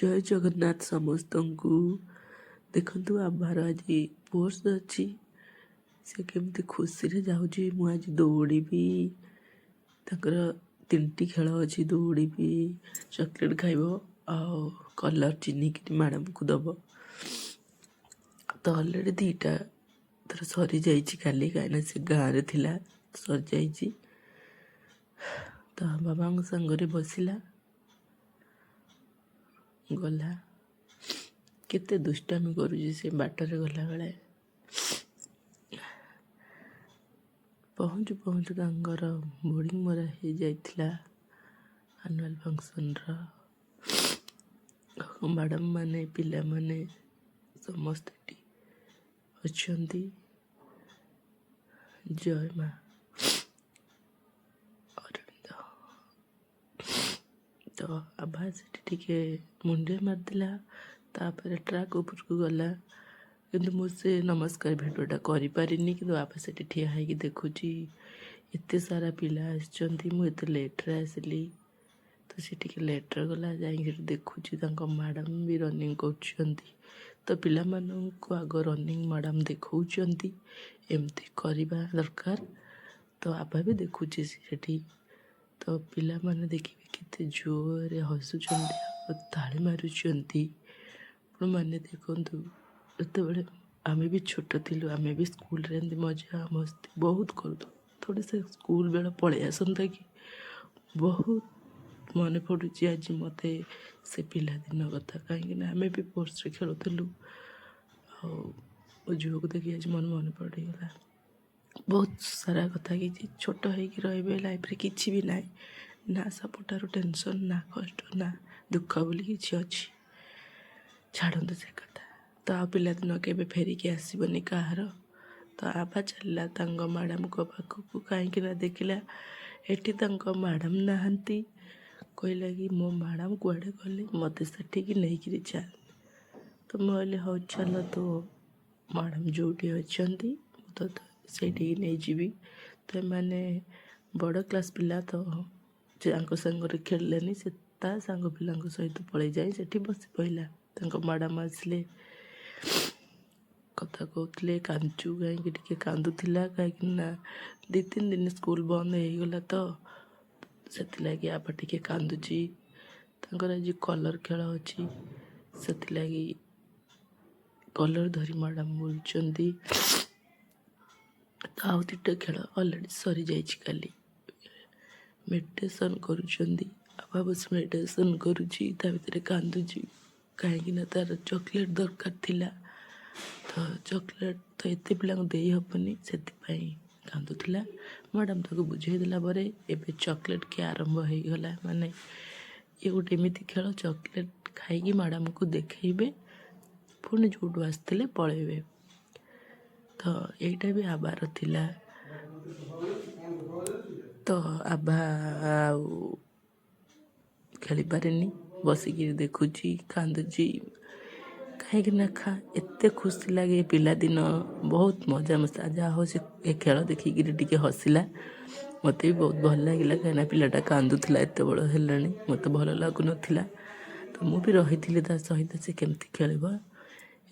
जय जगन्नाथ समस्त को देखु आभार आज पोस्ट अच्छी से केमती खुशी रे जाऊँगी आज दौड़ी तीन खेल अच्छी दौड़ी चॉकलेट खाइब आ कलर चिन्हिक मैडम को दब तो अलरेडी दीटा तर सरी जाली कहीं से गाँव में थिला सरी जा तो बाबा सांगे बसला गला केते दुष्टामी करुची से बाटर गला बेले पहुँचु पहुँचु तांकर बोर्डिंग मरा हो जाइथिला एनुअल फंक्शन मैडम माने पिला माने समस्त अच्छी जय माँ तो आभा से मुंडे मारदेला तापर ट्रैक ऊपर को गला किंतु मुझसे नमस्कार भेटटा करें कि आभा से ठिया हो देखुची एत सारा पिला आते लेट्रे आसली तो सी लेट्रे गला जा देखुची मैडम भी रनिंग कर तो पिला को आग रनिंग मैडम देखा एमती करवा दरकार तो आभा भी देखुची सेठी तो पिला माने देखिए केते जोर हसुचंती ताली मारुचंती माने देखंतु एते बेले आमे भी छोट थिलु आमे भी स्कूल रे मजा मस्ती बहुत करतु थोड़ी से स्कूल बेला पळे आसंता कि बहुत मन पड़ुची आज मते से पिला दिन कथा कहीं आमे भी पोस्ट रे खेलुथिलु आ झुक देखि आज मन पड़गला बहुत सारा कथा कि छोट होगी रे लाइफ रे किछि भी नाई ना सबुठार टेंशन ना कष्ट ना दुख बोली किछि अछि छाड़ू से कथा तो आ पिला दिन के फेरिकी आसबनी कहार तो आभा चलला मैडम को पाखक कहीं देखला एटी मैडम नहांती कहला कि मो मैडम कुआड़े गले मत से नहीं चल तो मुझे हाँ चल तो मैडम जोटी अच्छा तो से नहीं जीवी तो मैंने बड़ क्लास पिला तो सांगे खेलेनी से सांग पिला सहित पलि जाए से बस पड़ा मैडम आसले कथा कहते कांचु कहीं कांदुला कहीं दी तीन दिन स्कूल बंद हो गला तो से लगी आभा टे कांदुची आज कलर खेल अच्छी से कलर धरी मैडम बोलुंट तो आउ दुटा खेल अलरेडी सरी जाली मेडिटेशन करुँच बस मेडिटेशन करुँची भितर कांदुची कहीं तार चॉकलेट दरकार थिला तो चॉकलेट तो एत पिला दे हेनी से कांदुला मैडम ताको बुझेदेला परे एबे चॉकलेट के आरंभ हो गला माने ये गोटे एमती खेल चॉकलेट खाई मैडम को देखेबे पुणी जो आसते पलैबे तो यहीटा भी आबार थिला तो आभा खेली पारे बसिक देखुची कांदुची कहीं खा एत खुशी लगे पिला दिन बहुत मजा मस्ती जहाँ हो से खेल देखिकी हसला मत भी बहुत भल लगे कहीं पिलाटा कांदुला एत बड़ है मत भल लगुन तो मुझे रही सहित से केमती खेल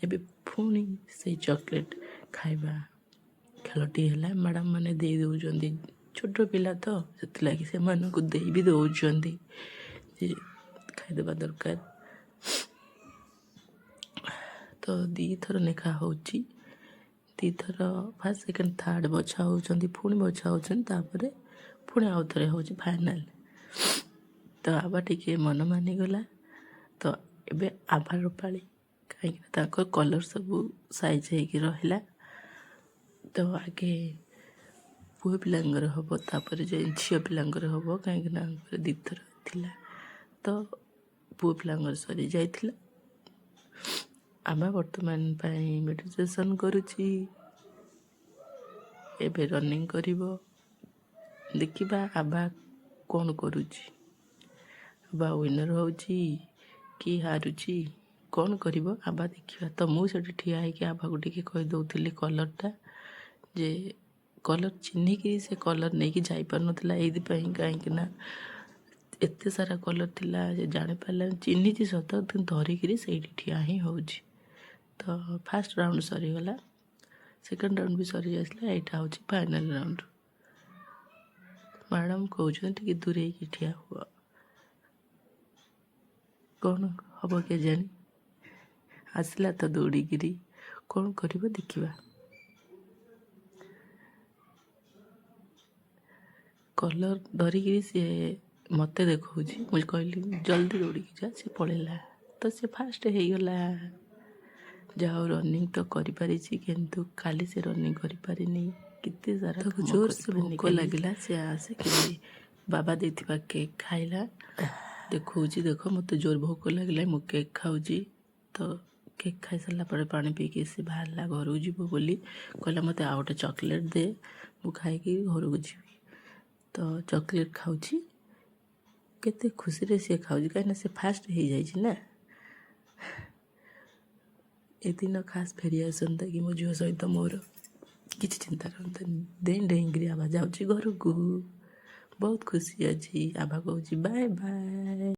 एबे पुणी से चॉकलेट खाइबा खेलटी है मैडम मैंने दे दौरान छोट पिला तो से दे भी दौरान खाईदेवा दरकार तो दी थर नेखा हो दी थर फर्स्ट सेकेंड थर्ड बछा होती पुणी बछा होपर पुणी आउ थे हो फाइनाल तो आभा टे मन मानिगला तो एबे आभार पाली कहीं कलर सब साइज हो रहा तो आगे पुओ पिलांगर हम तापर जो झी पिलांगर हम कहीं दी थर थिला तो पुओ पिलांगर सरी जाइथिला आभा वर्तमान मेडिटेशन करुची एबे रनिंग करिवो देखिबा आभा कौन करुची आभा विनर होची कि हारुची कौन करिवो आभा देखिबा तो मुझे ठिया है कि आभा को टिके कहि दउथिली कलरटा जे कलर चिन्हिक से कलर नहीं कि जाई पार नथिला एइदि पई कहीं एते सारा कलर थिला जे जाने पारला चिन्हिची सत କିନ୍ତୁ ଧରିକିରି ସେଇଠି ଠିଆ ହିଁ ହେଉଛି। ତ ଫାର୍ଷ୍ଟ ରାଉଣ୍ଡ ସରିଗଲା, ସେକେଣ୍ଡ ରାଉଣ୍ଡ ବି ସରି ଆସିଲା, ଏଇଟା ହେଉଛି ଫାଇନାଲ ରାଉଣ୍ଡ। ମ୍ୟାଡ଼ାମ୍ କହୁଛନ୍ତି ଟିକେ ଦୂରେଇକି ଠିଆ ହୁଅ, କ'ଣ ହେବ କେଜାଣି। ଆସିଲା ତ ଦୌଡ଼ିକିରି, କ'ଣ କରିବ ଦେଖିବା। କଲର୍ ଧରିକିରି ସିଏ ମୋତେ ଦେଖାଉଛି, ମୁଁ କହିଲି ଜଲ୍ଦି ଦୌଡ଼ିକି ଯା, ସେ ପଳେଇଲା। ତ ସେ ଫାଷ୍ଟ ହେଇଗଲା। ଯାହା ହଉ ରନିଂ ତ କରିପାରିଛି, କିନ୍ତୁ କାଲି ସେ ରନିଂ କରିପାରିନି। କେତେ ସାରା ତାକୁ ଜୋରସେ ଭୋକ ଲାଗିଲା, ସେ ଆସିକିରି ବାବା ଦେଇଥିବା କେକ୍ ଖାଇଲା। ଦେଖାଉଛି ଦେଖ, ମୋତେ ଜୋର ଭୋକ ଲାଗିଲା, ମୁଁ କେକ୍ ଖାଉଛି। ତ କେକ୍ ଖାଇସାରିଲା ପରେ ପାଣି ପିଇକି ସେ ବାହାରିଲା ଘରକୁ ଯିବ ବୋଲି। କହିଲା ମୋତେ ଆଉ ଗୋଟେ ଚକୋଲେଟ୍ ଦେ, ମୁଁ ଖାଇକି ଘରକୁ ଯିବି। ତ ଚକୋଲେଟ୍ ଖାଉଛି, କେତେ ଖୁସିରେ ସିଏ ଖାଉଛି, କାହିଁକିନା ସେ ଫାଷ୍ଟ ହେଇଯାଇଛି ନା। ଏ ଦିନ ଖାସ୍ ଫେରି ଆସନ୍ତା କି ମୋ ଝିଅ ସହିତ ମୋର, କିଛି ଚିନ୍ତା କରନ୍ତାନି। ଡେଇଁକିରି ଆବା ଯାଉଛି ଘରକୁ, ବହୁତ ଖୁସି ଅଛି। ଆବା କହୁଛି ବାଏ ବାଏ।